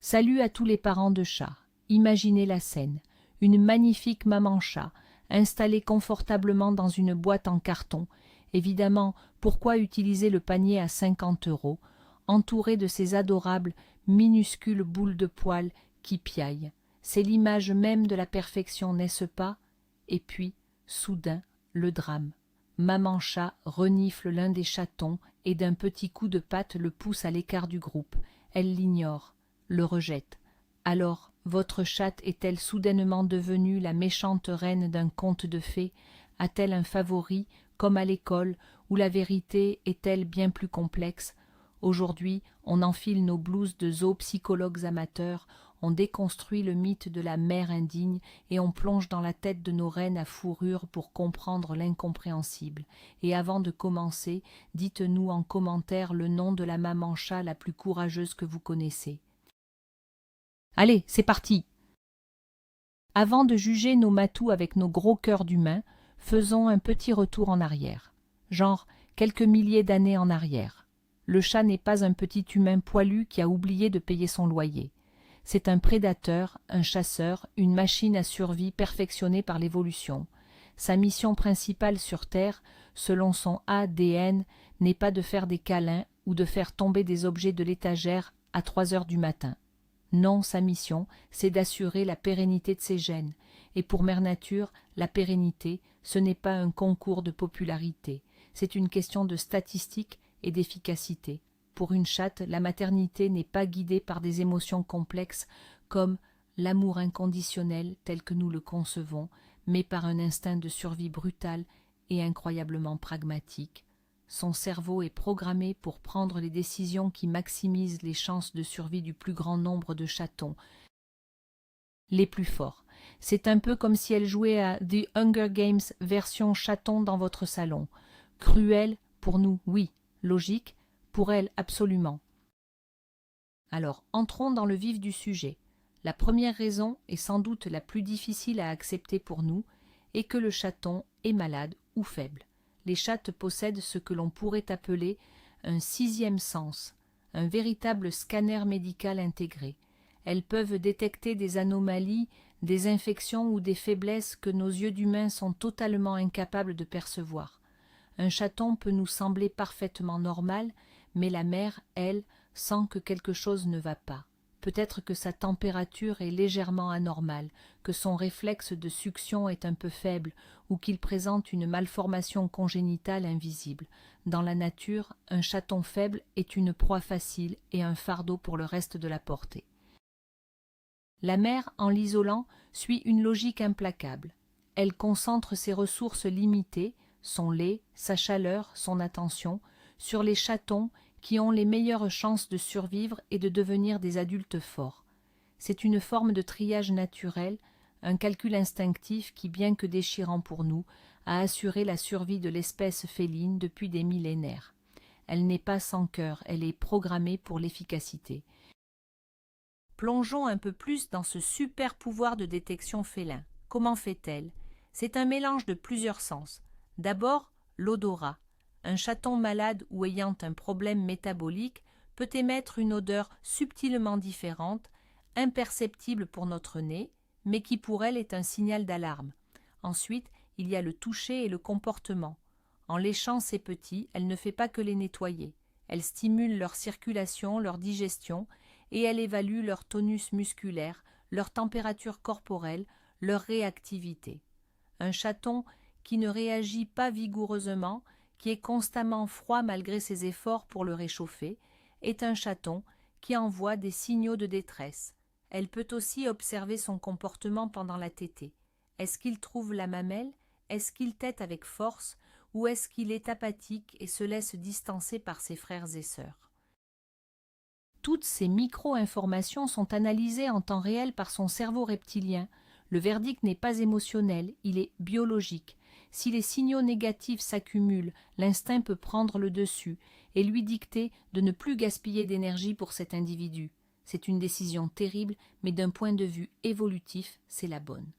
Salut à tous les parents de chats. Imaginez la scène. Une magnifique maman chat, installée confortablement dans une boîte en carton. Évidemment, pourquoi utiliser le panier à 50 €, entourée de ces adorables, minuscules boules de poils qui piaillent. C'est l'image même de la perfection, n'est-ce pas? Et puis, soudain, le drame. Maman chat renifle l'un des chatons et d'un petit coup de patte le pousse à l'écart du groupe. Elle l'ignore, le rejette. Alors, votre chatte est-elle soudainement devenue la méchante reine d'un conte de fées? A-t-elle un favori, comme à l'école, où la vérité est-elle bien plus complexe? Aujourd'hui, on enfile nos blouses de zoopsychologues amateurs, on déconstruit le mythe de la mère indigne et on plonge dans la tête de nos reines à fourrure pour comprendre l'incompréhensible. Et avant de commencer, dites-nous en commentaire le nom de la maman chat la plus courageuse que vous connaissez. Allez, c'est parti! Avant de juger nos matous avec nos gros cœurs d'humains, faisons un petit retour en arrière. Genre quelques milliers d'années en arrière. Le chat n'est pas un petit humain poilu qui a oublié de payer son loyer. C'est un prédateur, un chasseur, une machine à survie perfectionnée par l'évolution. Sa mission principale sur Terre, selon son ADN, n'est pas de faire des câlins ou de faire tomber des objets de l'étagère à 3 heures du matin. Non, sa mission, c'est d'assurer la pérennité de ses gènes. Et pour Mère Nature, la pérennité, ce n'est pas un concours de popularité. C'est une question de statistique et d'efficacité. Pour une chatte, la maternité n'est pas guidée par des émotions complexes comme l'amour inconditionnel tel que nous le concevons, mais par un instinct de survie brutal et incroyablement pragmatique. Son cerveau est programmé pour prendre les décisions qui maximisent les chances de survie du plus grand nombre de chatons, les plus forts. C'est un peu comme si elle jouait à The Hunger Games version chaton dans votre salon. Cruel pour nous, oui. Logique, pour elle, absolument. Alors, entrons dans le vif du sujet. La première raison, et sans doute la plus difficile à accepter pour nous, est que le chaton est malade ou faible. Les chattes possèdent ce que l'on pourrait appeler un sixième sens, un véritable scanner médical intégré. Elles peuvent détecter des anomalies, des infections ou des faiblesses que nos yeux d'humains sont totalement incapables de percevoir. Un chaton peut nous sembler parfaitement normal, mais la mère, elle, sent que quelque chose ne va pas. Peut-être que sa température est légèrement anormale, que son réflexe de succion est un peu faible, ou qu'il présente une malformation congénitale invisible. Dans la nature, un chaton faible est une proie facile et un fardeau pour le reste de la portée. La mère, en l'isolant, suit une logique implacable. Elle concentre ses ressources limitées, son lait, sa chaleur, son attention, sur les chatons qui ont les meilleures chances de survivre et de devenir des adultes forts. C'est une forme de triage naturel, un calcul instinctif qui, bien que déchirant pour nous, a assuré la survie de l'espèce féline depuis des millénaires. Elle n'est pas sans cœur, elle est programmée pour l'efficacité. Plongeons un peu plus dans ce super pouvoir de détection félin. Comment fait-elle? C'est un mélange de plusieurs sens. D'abord, l'odorat. Un chaton malade ou ayant un problème métabolique peut émettre une odeur subtilement différente, imperceptible pour notre nez, mais qui pour elle est un signal d'alarme. Ensuite, il y a le toucher et le comportement. En léchant ses petits, elle ne fait pas que les nettoyer. Elle stimule leur circulation, leur digestion, et elle évalue leur tonus musculaire, leur température corporelle, leur réactivité. Un chaton qui ne réagit pas vigoureusement, qui est constamment froid malgré ses efforts pour le réchauffer, est un chaton qui envoie des signaux de détresse. Elle peut aussi observer son comportement pendant la tétée. Est-ce qu'il trouve la mamelle? Est-ce qu'il tète avec force? Ou est-ce qu'il est apathique et se laisse distancer par ses frères et sœurs? Toutes ces micro-informations sont analysées en temps réel par son cerveau reptilien. Le verdict n'est pas émotionnel, il est biologique. Si les signaux négatifs s'accumulent, l'instinct peut prendre le dessus et lui dicter de ne plus gaspiller d'énergie pour cet individu. C'est une décision terrible, mais d'un point de vue évolutif, c'est la bonne.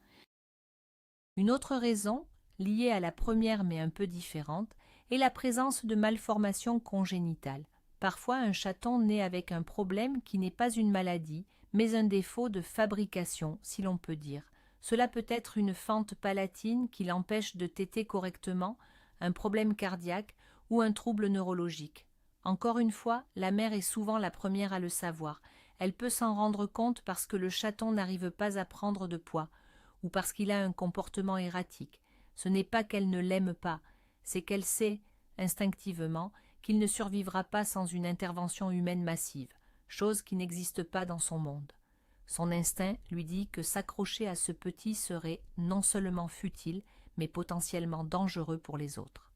Une autre raison, liée à la première mais un peu différente, est la présence de malformations congénitales. Parfois, un chaton naît avec un problème qui n'est pas une maladie, mais un défaut de fabrication, si l'on peut dire. Cela peut être une fente palatine qui l'empêche de téter correctement, un problème cardiaque ou un trouble neurologique. Encore une fois, la mère est souvent la première à le savoir. Elle peut s'en rendre compte parce que le chaton n'arrive pas à prendre de poids, ou parce qu'il a un comportement erratique. Ce n'est pas qu'elle ne l'aime pas, c'est qu'elle sait, instinctivement, qu'il ne survivra pas sans une intervention humaine massive, chose qui n'existe pas dans son monde. Son instinct lui dit que s'accrocher à ce petit serait non seulement futile, mais potentiellement dangereux pour les autres.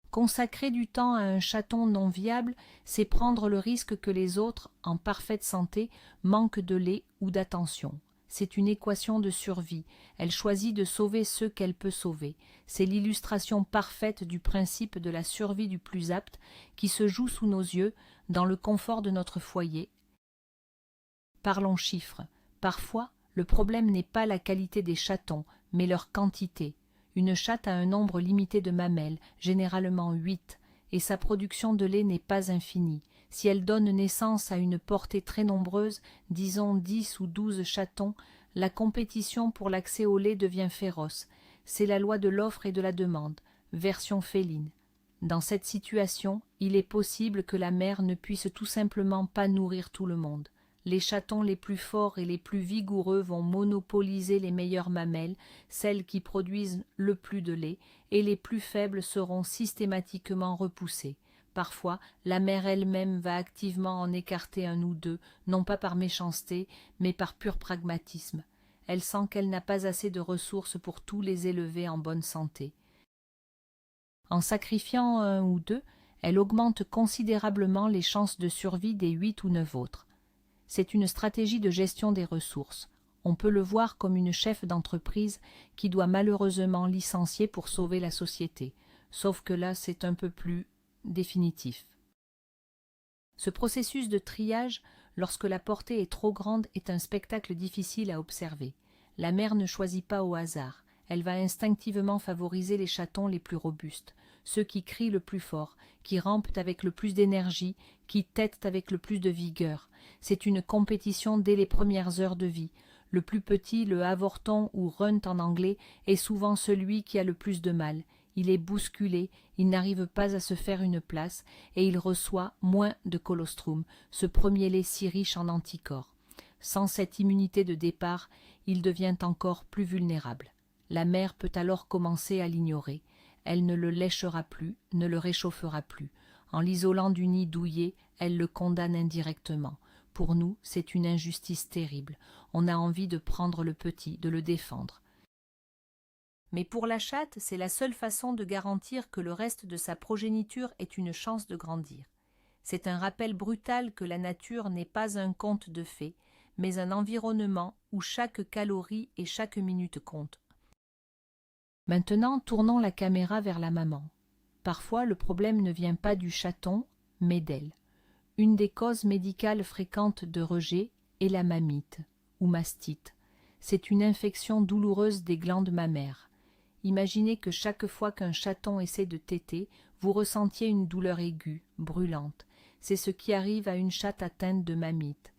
Consacrer du temps à un chaton non viable, c'est prendre le risque que les autres, en parfaite santé, manquent de lait ou d'attention. C'est une équation de survie. Elle choisit de sauver ceux qu'elle peut sauver. C'est l'illustration parfaite du principe de la survie du plus apte qui se joue sous nos yeux, dans le confort de notre foyer. Parlons chiffres. Parfois, le problème n'est pas la qualité des chatons, mais leur quantité. Une chatte a un nombre limité de mamelles, généralement 8, et sa production de lait n'est pas infinie. Si elle donne naissance à une portée très nombreuse, disons 10 ou 12 chatons, la compétition pour l'accès au lait devient féroce. C'est la loi de l'offre et de la demande, version féline. Dans cette situation, il est possible que la mère ne puisse tout simplement pas nourrir tout le monde. Les chatons les plus forts et les plus vigoureux vont monopoliser les meilleures mamelles, celles qui produisent le plus de lait, et les plus faibles seront systématiquement repoussées. Parfois, la mère elle-même va activement en écarter un ou deux, non pas par méchanceté, mais par pur pragmatisme. Elle sent qu'elle n'a pas assez de ressources pour tous les élever en bonne santé. En sacrifiant un ou deux, elle augmente considérablement les chances de survie des 8 ou 9 autres. C'est une stratégie de gestion des ressources. On peut le voir comme une chef d'entreprise qui doit malheureusement licencier pour sauver la société, sauf que là c'est un peu plus définitif. Ce processus de triage, lorsque la portée est trop grande, est un spectacle difficile à observer. La mère ne choisit pas au hasard. Elle va instinctivement favoriser les chatons les plus robustes, ceux qui crient le plus fort, qui rampent avec le plus d'énergie, qui tètent avec le plus de vigueur. C'est une compétition dès les premières heures de vie. Le plus petit, le avorton ou runt en anglais, est souvent celui qui a le plus de mal. Il est bousculé, il n'arrive pas à se faire une place, et il reçoit moins de colostrum, ce premier lait si riche en anticorps. Sans cette immunité de départ, il devient encore plus vulnérable. La mère peut alors commencer à l'ignorer. Elle ne le léchera plus, ne le réchauffera plus. En l'isolant du nid douillet, elle le condamne indirectement. Pour nous, c'est une injustice terrible. On a envie de prendre le petit, de le défendre. Mais pour la chatte, c'est la seule façon de garantir que le reste de sa progéniture ait une chance de grandir. C'est un rappel brutal que la nature n'est pas un conte de fées, mais un environnement où chaque calorie et chaque minute comptent. Maintenant, tournons la caméra vers la maman. Parfois, le problème ne vient pas du chaton, mais d'elle. Une des causes médicales fréquentes de rejet est la mamite, ou mastite. C'est une infection douloureuse des glandes mammaires. Imaginez que chaque fois qu'un chaton essaie de téter, vous ressentiez une douleur aiguë, brûlante. C'est ce qui arrive à une chatte atteinte de mamite.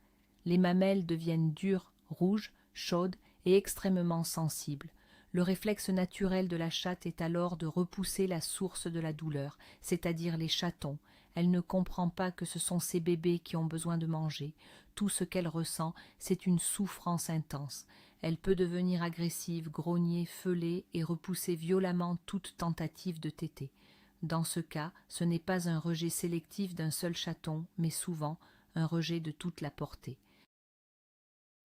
Les mamelles deviennent dures, rouges, chaudes et extrêmement sensibles. Le réflexe naturel de la chatte est alors de repousser la source de la douleur, c'est-à-dire les chatons. Elle ne comprend pas que ce sont ses bébés qui ont besoin de manger. Tout ce qu'elle ressent, c'est une souffrance intense. Elle peut devenir agressive, grogner, feuler et repousser violemment toute tentative de téter. Dans ce cas, ce n'est pas un rejet sélectif d'un seul chaton, mais souvent un rejet de toute la portée.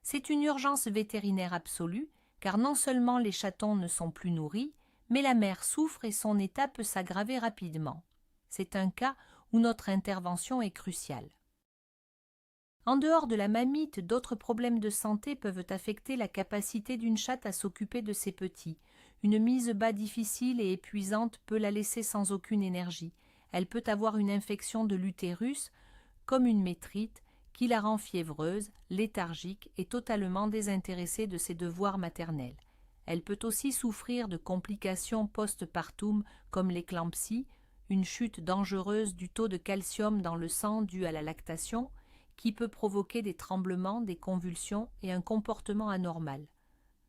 C'est une urgence vétérinaire absolue, car non seulement les chatons ne sont plus nourris, mais la mère souffre et son état peut s'aggraver rapidement. C'est un cas où notre intervention est cruciale. En dehors de la mamite, d'autres problèmes de santé peuvent affecter la capacité d'une chatte à s'occuper de ses petits. Une mise bas difficile et épuisante peut la laisser sans aucune énergie. Elle peut avoir une infection de l'utérus, comme une métrite, qui la rend fiévreuse, léthargique et totalement désintéressée de ses devoirs maternels. Elle peut aussi souffrir de complications post-partum comme l'éclampsie, une chute dangereuse du taux de calcium dans le sang due à la lactation, qui peut provoquer des tremblements, des convulsions et un comportement anormal.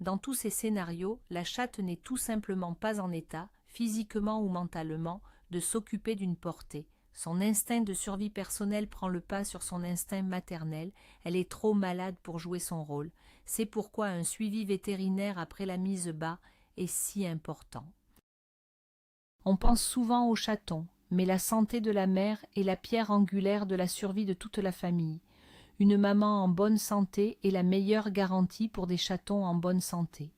Dans tous ces scénarios, la chatte n'est tout simplement pas en état, physiquement ou mentalement, de s'occuper d'une portée. Son instinct de survie personnelle prend le pas sur son instinct maternel, elle est trop malade pour jouer son rôle. C'est pourquoi un suivi vétérinaire après la mise bas est si important. On pense souvent au chaton, mais la santé de la mère est la pierre angulaire de la survie de toute la famille. Une maman en bonne santé est la meilleure garantie pour des chatons en bonne santé.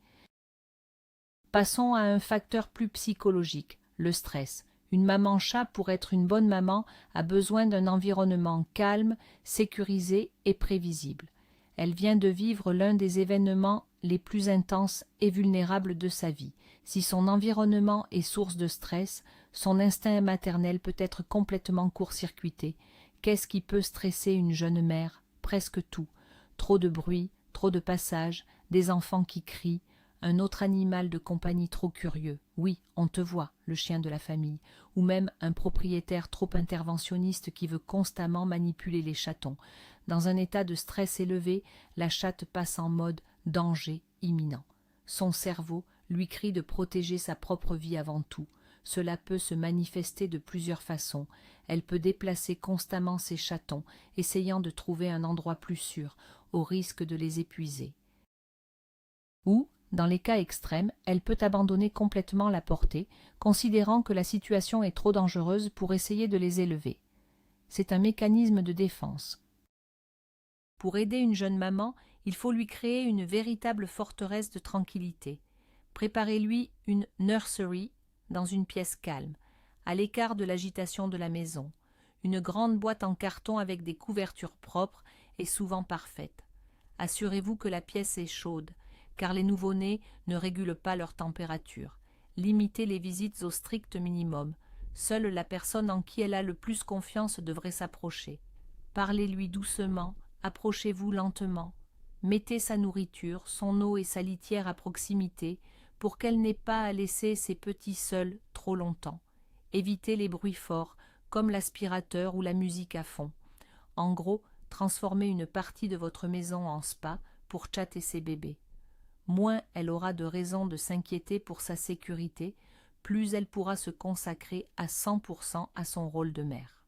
Passons à un facteur plus psychologique, le stress. Une maman-chat, pour être une bonne maman, a besoin d'un environnement calme, sécurisé et prévisible. Elle vient de vivre l'un des événements les plus intenses et vulnérables de sa vie. Si son environnement est source de stress, son instinct maternel peut être complètement court-circuité. Qu'est-ce qui peut stresser une jeune mère? Presque tout. Trop de bruit, trop de passages, des enfants qui crient, un autre animal de compagnie trop curieux. Oui, on te voit, le chien de la famille. Ou même un propriétaire trop interventionniste qui veut constamment manipuler les chatons. Dans un état de stress élevé, la chatte passe en mode danger imminent. Son cerveau lui crie de protéger sa propre vie avant tout. Cela peut se manifester de plusieurs façons. Elle peut déplacer constamment ses chatons, essayant de trouver un endroit plus sûr, au risque de les épuiser. Ou, dans les cas extrêmes, elle peut abandonner complètement la portée, considérant que la situation est trop dangereuse pour essayer de les élever. C'est un mécanisme de défense. Pour aider une jeune maman, il faut lui créer une véritable forteresse de tranquillité. Préparez-lui une nursery dans une pièce calme, à l'écart de l'agitation de la maison. Une grande boîte en carton avec des couvertures propres et souvent parfaites. Assurez-vous que la pièce est chaude, car les nouveau-nés ne régulent pas leur température. Limitez les visites au strict minimum. Seule la personne en qui elle a le plus confiance devrait s'approcher. Parlez-lui doucement, approchez-vous lentement. Mettez sa nourriture, son eau et sa litière à proximité pour qu'elle n'ait pas à laisser ses petits seuls trop longtemps. Évitez les bruits forts, comme l'aspirateur ou la musique à fond. En gros, transformez une partie de votre maison en spa pour chatter ses bébés. Moins elle aura de raisons de s'inquiéter pour sa sécurité, plus elle pourra se consacrer à 100% à son rôle de mère.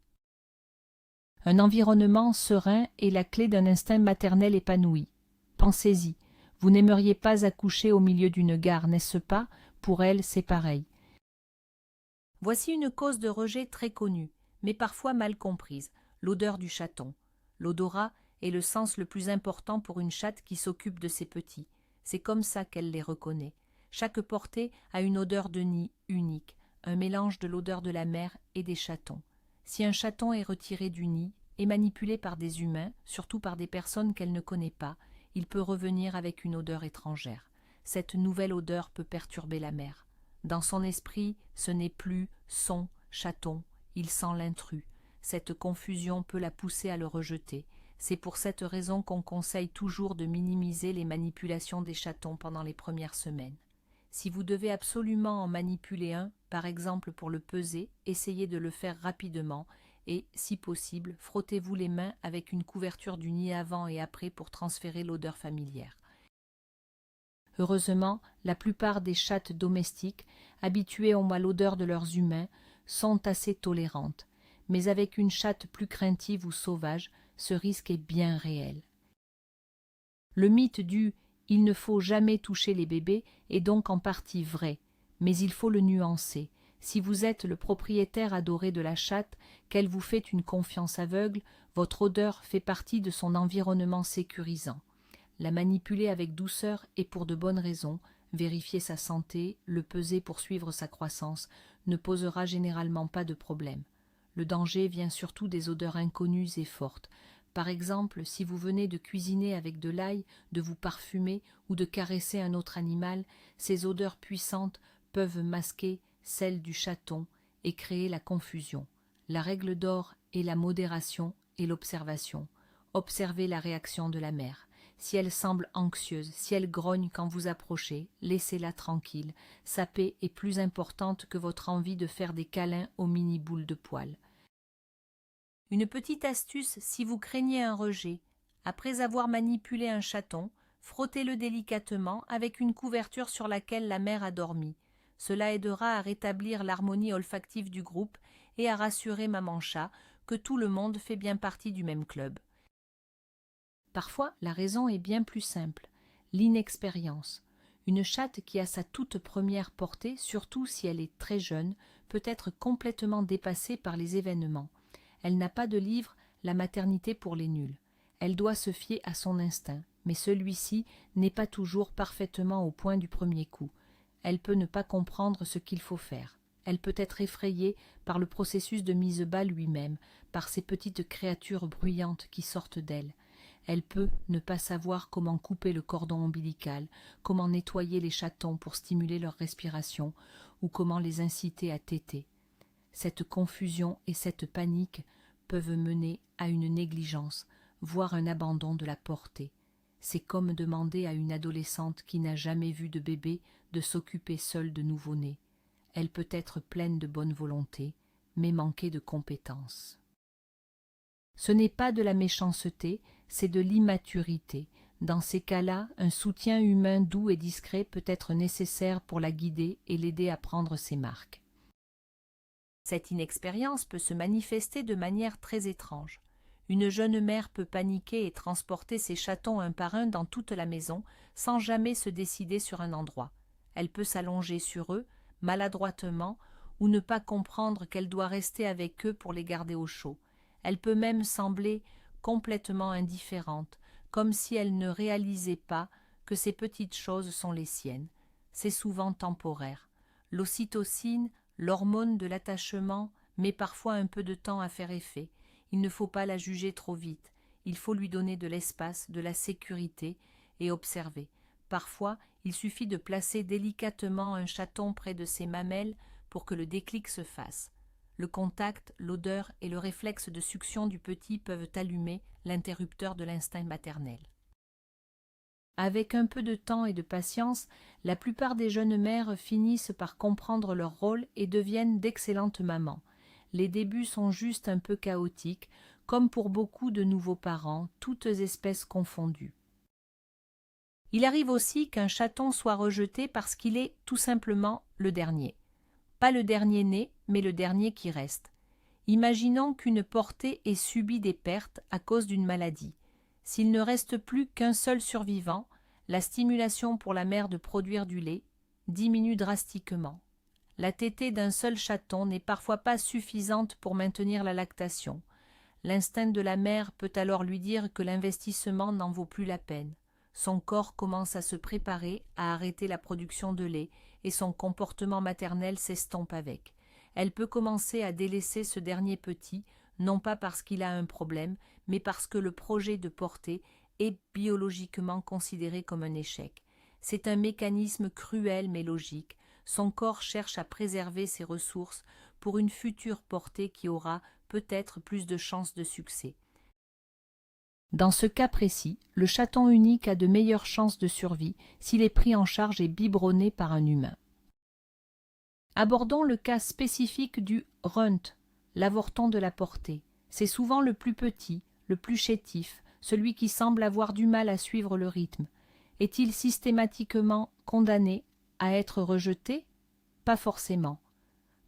Un environnement serein est la clé d'un instinct maternel épanoui. Pensez-y, vous n'aimeriez pas accoucher au milieu d'une gare, n'est-ce pas? Pour elle, c'est pareil. Voici une cause de rejet très connue, mais parfois mal comprise, l'odeur du chaton. L'odorat est le sens le plus important pour une chatte qui s'occupe de ses petits. C'est comme ça qu'elle les reconnaît. Chaque portée a une odeur de nid unique, un mélange de l'odeur de la mère et des chatons. Si un chaton est retiré du nid et manipulé par des humains, surtout par des personnes qu'elle ne connaît pas, il peut revenir avec une odeur étrangère. Cette nouvelle odeur peut perturber la mère. Dans son esprit, ce n'est plus son chaton, il sent l'intrus. Cette confusion peut la pousser à le rejeter. C'est pour cette raison qu'on conseille toujours de minimiser les manipulations des chatons pendant les premières semaines. Si vous devez absolument en manipuler un, par exemple pour le peser, essayez de le faire rapidement et, si possible, frottez-vous les mains avec une couverture du nid avant et après pour transférer l'odeur familière. Heureusement, la plupart des chattes domestiques, habituées à l'odeur de leurs humains, sont assez tolérantes. Mais avec une chatte plus craintive ou sauvage, ce risque est bien réel. Le mythe du « il ne faut jamais toucher les bébés » est donc en partie vrai, mais il faut le nuancer. Si vous êtes le propriétaire adoré de la chatte, qu'elle vous fait une confiance aveugle, votre odeur fait partie de son environnement sécurisant. La manipuler avec douceur et pour de bonnes raisons, vérifier sa santé, le peser pour suivre sa croissance, ne posera généralement pas de problème. Le danger vient surtout des odeurs inconnues et fortes. Par exemple, si vous venez de cuisiner avec de l'ail, de vous parfumer ou de caresser un autre animal, ces odeurs puissantes peuvent masquer celles du chaton et créer la confusion. La règle d'or est la modération et l'observation. Observez la réaction de la mère. Si elle semble anxieuse, si elle grogne quand vous approchez, laissez-la tranquille. Sa paix est plus importante que votre envie de faire des câlins aux mini-boules de poils. Une petite astuce si vous craignez un rejet. Après avoir manipulé un chaton, frottez-le délicatement avec une couverture sur laquelle la mère a dormi. Cela aidera à rétablir l'harmonie olfactive du groupe et à rassurer maman chat que tout le monde fait bien partie du même club. Parfois, la raison est bien plus simple, l'inexpérience. Une chatte qui a sa toute première portée, surtout si elle est très jeune, peut être complètement dépassée par les événements. Elle n'a pas de livre « La maternité pour les nuls ». Elle doit se fier à son instinct, mais celui-ci n'est pas toujours parfaitement au point du premier coup. Elle peut ne pas comprendre ce qu'il faut faire. Elle peut être effrayée par le processus de mise bas lui-même, par ces petites créatures bruyantes qui sortent d'elle. Elle peut ne pas savoir comment couper le cordon ombilical, comment nettoyer les chatons pour stimuler leur respiration, ou comment les inciter à téter. Cette confusion et cette panique peuvent mener à une négligence, voire un abandon de la portée. C'est comme demander à une adolescente qui n'a jamais vu de bébé de s'occuper seule de nouveau-né. Elle peut être pleine de bonne volonté, mais manquer de compétences. Ce n'est pas de la méchanceté, c'est de l'immaturité. Dans ces cas-là, un soutien humain doux et discret peut être nécessaire pour la guider et l'aider à prendre ses marques. Cette inexpérience peut se manifester de manière très étrange. Une jeune mère peut paniquer et transporter ses chatons un par un dans toute la maison sans jamais se décider sur un endroit. Elle peut s'allonger sur eux, maladroitement, ou ne pas comprendre qu'elle doit rester avec eux pour les garder au chaud. Elle peut même sembler complètement indifférente, comme si elle ne réalisait pas que ces petites choses sont les siennes. C'est souvent temporaire. L'ocytocine, l'hormone de l'attachement, met parfois un peu de temps à faire effet. Il ne faut pas la juger trop vite. Il faut lui donner de l'espace, de la sécurité et observer. Parfois, il suffit de placer délicatement un chaton près de ses mamelles pour que le déclic se fasse. Le contact, l'odeur et le réflexe de succion du petit peuvent allumer l'interrupteur de l'instinct maternel. Avec un peu de temps et de patience, la plupart des jeunes mères finissent par comprendre leur rôle et deviennent d'excellentes mamans. Les débuts sont juste un peu chaotiques, comme pour beaucoup de nouveaux parents, toutes espèces confondues. Il arrive aussi qu'un chaton soit rejeté parce qu'il est tout simplement le dernier. Pas le dernier né, mais le dernier qui reste. Imaginons qu'une portée ait subi des pertes à cause d'une maladie. S'il ne reste plus qu'un seul survivant, la stimulation pour la mère de produire du lait diminue drastiquement. La tétée d'un seul chaton n'est parfois pas suffisante pour maintenir la lactation. L'instinct de la mère peut alors lui dire que l'investissement n'en vaut plus la peine. Son corps commence à se préparer à arrêter la production de lait et son comportement maternel s'estompe avec. Elle peut commencer à délaisser ce dernier petit, non pas parce qu'il a un problème, mais parce que le projet de portée est biologiquement considéré comme un échec. C'est un mécanisme cruel mais logique. Son corps cherche à préserver ses ressources pour une future portée qui aura peut-être plus de chances de succès. Dans ce cas précis, le chaton unique a de meilleures chances de survie s'il est pris en charge et biberonné par un humain. Abordons le cas spécifique du runt, l'avorton de la portée. C'est souvent le plus petit, le plus chétif, celui qui semble avoir du mal à suivre le rythme. Est-il systématiquement condamné à être rejeté? Pas forcément.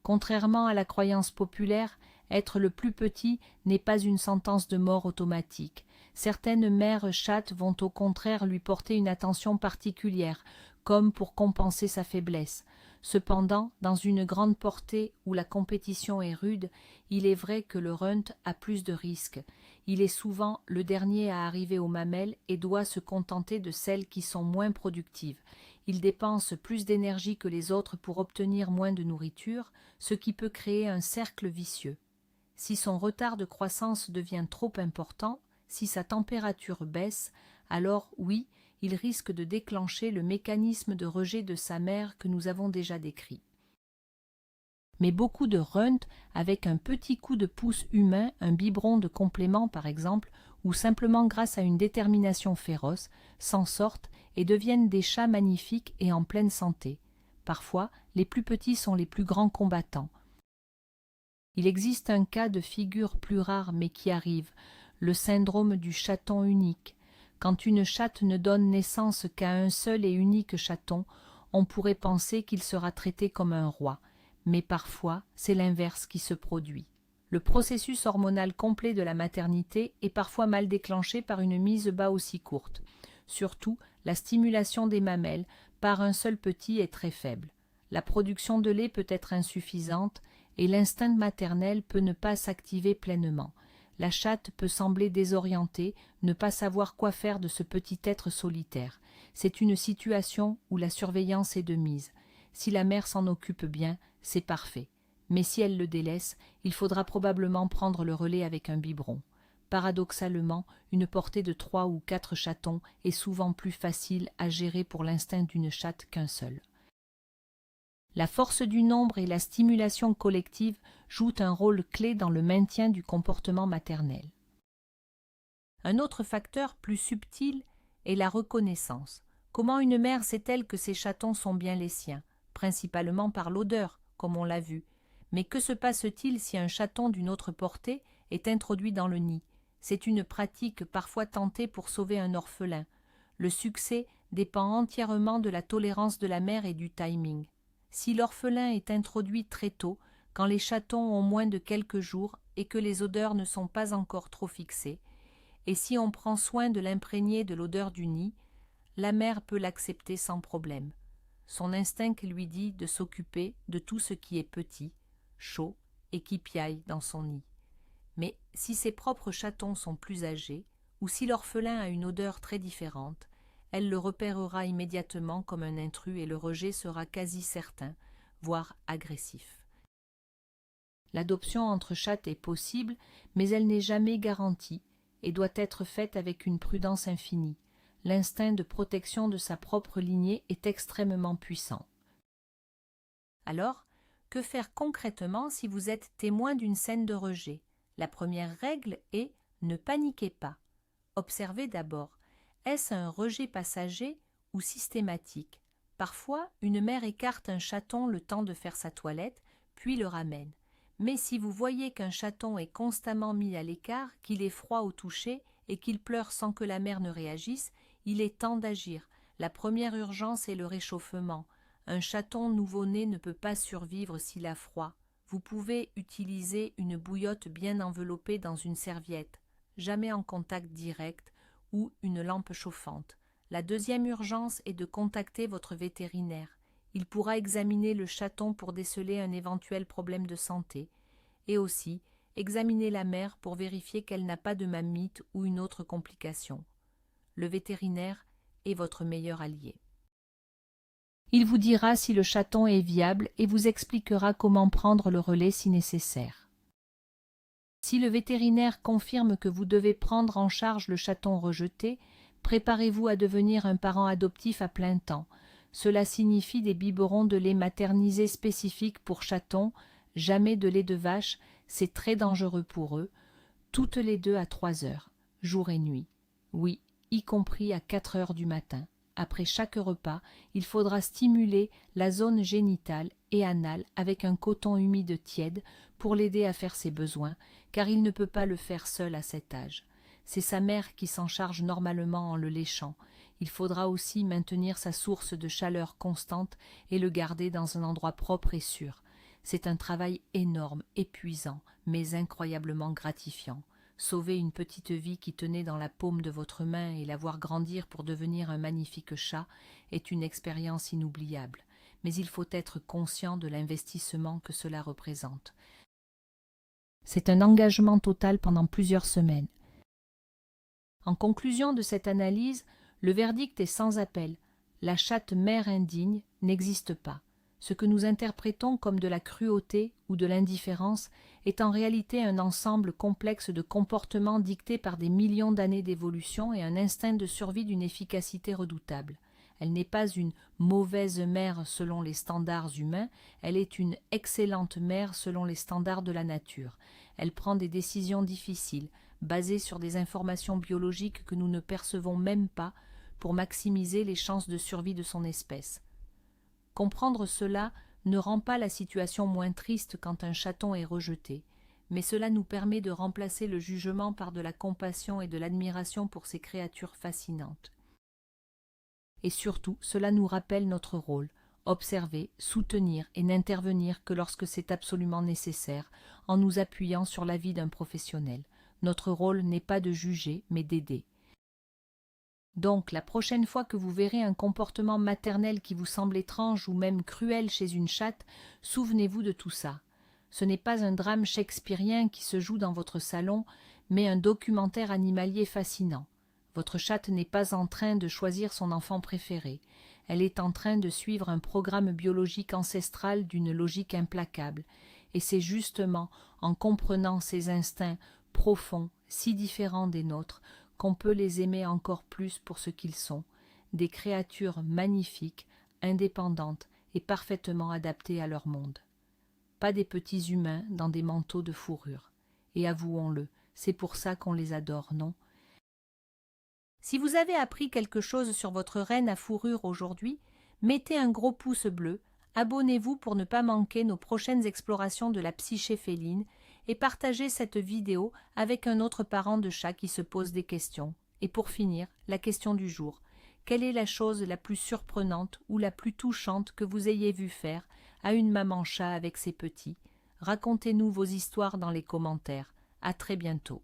Contrairement à la croyance populaire, être le plus petit n'est pas une sentence de mort automatique. Certaines mères chattes vont au contraire lui porter une attention particulière, comme pour compenser sa faiblesse. Cependant, dans une grande portée où la compétition est rude, il est vrai que le runt a plus de risques. Il est souvent le dernier à arriver aux mamelles et doit se contenter de celles qui sont moins productives. Il dépense plus d'énergie que les autres pour obtenir moins de nourriture, ce qui peut créer un cercle vicieux. Si son retard de croissance devient trop important, si sa température baisse, alors oui, il risque de déclencher le mécanisme de rejet de sa mère que nous avons déjà décrit. Mais beaucoup de runts, avec un petit coup de pouce humain, un biberon de complément par exemple, ou simplement grâce à une détermination féroce, s'en sortent et deviennent des chats magnifiques et en pleine santé. Parfois, les plus petits sont les plus grands combattants. Il existe un cas de figure plus rare mais qui arrive, le syndrome du chaton unique. Quand une chatte ne donne naissance qu'à un seul et unique chaton, on pourrait penser qu'il sera traité comme un roi, mais parfois c'est l'inverse qui se produit. Le processus hormonal complet de la maternité est parfois mal déclenché par une mise bas aussi courte. Surtout, la stimulation des mamelles par un seul petit est très faible. La production de lait peut être insuffisante et l'instinct maternel peut ne pas s'activer pleinement. La chatte peut sembler désorientée, ne pas savoir quoi faire de ce petit être solitaire. C'est une situation où la surveillance est de mise. Si la mère s'en occupe bien, c'est parfait. Mais si elle le délaisse, il faudra probablement prendre le relais avec un biberon. Paradoxalement, une portée de 3 ou 4 chatons est souvent plus facile à gérer pour l'instinct d'une chatte qu'un seul. La force du nombre et la stimulation collective jouent un rôle clé dans le maintien du comportement maternel. Un autre facteur plus subtil est la reconnaissance. Comment une mère sait-elle que ses chatons sont bien les siens? Principalement par l'odeur, comme on l'a vu. Mais que se passe-t-il si un chaton d'une autre portée est introduit dans le nid? C'est une pratique parfois tentée pour sauver un orphelin. Le succès dépend entièrement de la tolérance de la mère et du timing. Si l'orphelin est introduit très tôt, quand les chatons ont moins de quelques jours et que les odeurs ne sont pas encore trop fixées, et si on prend soin de l'imprégner de l'odeur du nid, la mère peut l'accepter sans problème. Son instinct lui dit de s'occuper de tout ce qui est petit, chaud et qui piaille dans son nid. Mais si ses propres chatons sont plus âgés, ou si l'orphelin a une odeur très différente, elle le repérera immédiatement comme un intrus et le rejet sera quasi certain, voire agressif. L'adoption entre chattes est possible, mais elle n'est jamais garantie et doit être faite avec une prudence infinie. L'instinct de protection de sa propre lignée est extrêmement puissant. Alors, que faire concrètement si vous êtes témoin d'une scène de rejet? La première règle est « ne paniquez pas ». Observez d'abord. Est-ce un rejet passager ou systématique? Parfois, une mère écarte un chaton le temps de faire sa toilette, puis le ramène. Mais si vous voyez qu'un chaton est constamment mis à l'écart, qu'il est froid au toucher et qu'il pleure sans que la mère ne réagisse, il est temps d'agir. La première urgence est le réchauffement. Un chaton nouveau-né ne peut pas survivre s'il a froid. Vous pouvez utiliser une bouillotte bien enveloppée dans une serviette, jamais en contact direct, ou une lampe chauffante. La deuxième urgence est de contacter votre vétérinaire. Il pourra examiner le chaton pour déceler un éventuel problème de santé, et aussi examiner la mère pour vérifier qu'elle n'a pas de mamite ou une autre complication. Le vétérinaire est votre meilleur allié. Il vous dira si le chaton est viable et vous expliquera comment prendre le relais si nécessaire. Si le vétérinaire confirme que vous devez prendre en charge le chaton rejeté, préparez-vous à devenir un parent adoptif à plein temps. Cela signifie des biberons de lait maternisé spécifiques pour chatons, jamais de lait de vache, c'est très dangereux pour eux, toutes les 2 à 3 heures, jour et nuit. Oui, y compris à 4 heures du matin. Après chaque repas, il faudra stimuler la zone génitale et anale avec un coton humide tiède pour l'aider à faire ses besoins, car il ne peut pas le faire seul à cet âge. C'est sa mère qui s'en charge normalement en le léchant. Il faudra aussi maintenir sa source de chaleur constante et le garder dans un endroit propre et sûr. C'est un travail énorme, épuisant, mais incroyablement gratifiant. Sauver une petite vie qui tenait dans la paume de votre main et la voir grandir pour devenir un magnifique chat est une expérience inoubliable, mais il faut être conscient de l'investissement que cela représente. C'est un engagement total pendant plusieurs semaines. En conclusion de cette analyse, le verdict est sans appel. La chatte mère indigne n'existe pas. Ce que nous interprétons comme de la cruauté ou de l'indifférence est en réalité un ensemble complexe de comportements dictés par des millions d'années d'évolution et un instinct de survie d'une efficacité redoutable. Elle n'est pas une mauvaise mère selon les standards humains, elle est une excellente mère selon les standards de la nature. Elle prend des décisions difficiles, basées sur des informations biologiques que nous ne percevons même pas, pour maximiser les chances de survie de son espèce. Comprendre cela ne rend pas la situation moins triste quand un chaton est rejeté, mais cela nous permet de remplacer le jugement par de la compassion et de l'admiration pour ces créatures fascinantes. Et surtout, cela nous rappelle notre rôle, observer, soutenir et n'intervenir que lorsque c'est absolument nécessaire, en nous appuyant sur l'avis d'un professionnel. Notre rôle n'est pas de juger, mais d'aider. Donc, la prochaine fois que vous verrez un comportement maternel qui vous semble étrange ou même cruel chez une chatte, souvenez-vous de tout ça. Ce n'est pas un drame shakespearien qui se joue dans votre salon, mais un documentaire animalier fascinant. Votre chatte n'est pas en train de choisir son enfant préféré. Elle est en train de suivre un programme biologique ancestral d'une logique implacable. Et c'est justement en comprenant ces instincts profonds, si différents des nôtres, qu'on peut les aimer encore plus pour ce qu'ils sont, des créatures magnifiques, indépendantes et parfaitement adaptées à leur monde. Pas des petits humains dans des manteaux de fourrure. Et avouons-le, c'est pour ça qu'on les adore, non? Si vous avez appris quelque chose sur votre reine à fourrure aujourd'hui, mettez un gros pouce bleu, abonnez-vous pour ne pas manquer nos prochaines explorations de la psyché féline et partagez cette vidéo avec un autre parent de chat qui se pose des questions. Et pour finir, la question du jour. Quelle est la chose la plus surprenante ou la plus touchante que vous ayez vu faire à une maman chat avec ses petits? Racontez-nous vos histoires dans les commentaires. À très bientôt.